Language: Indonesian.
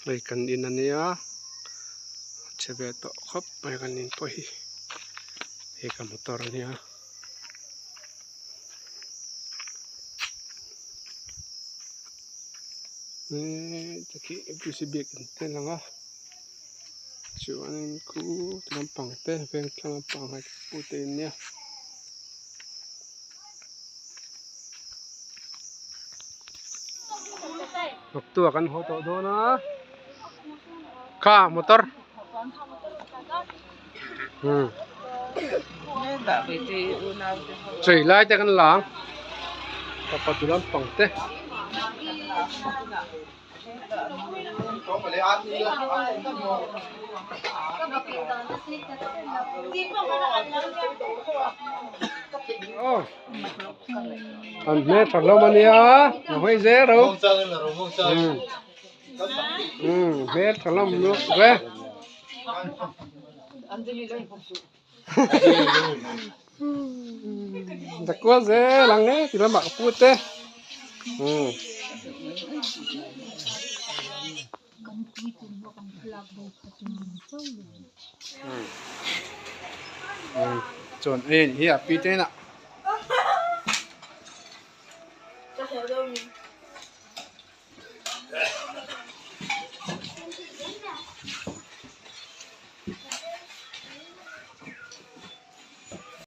May kanina niya. Cebeto khop may kanin po hi. Ika motor niya. Taki ibisibik ente lang ah. Cuanin ku telampang teh beng telampang hai putin niya. Waktu akan hoto do na. Ka motor. Trời lai ta kan lang. Papatulan pang teh. Oh. Ande parlo mania. Mahoi zero. Mer salam look re. Dakwa ze lange tidak mak putih. Chọn in hi à pi thế nè.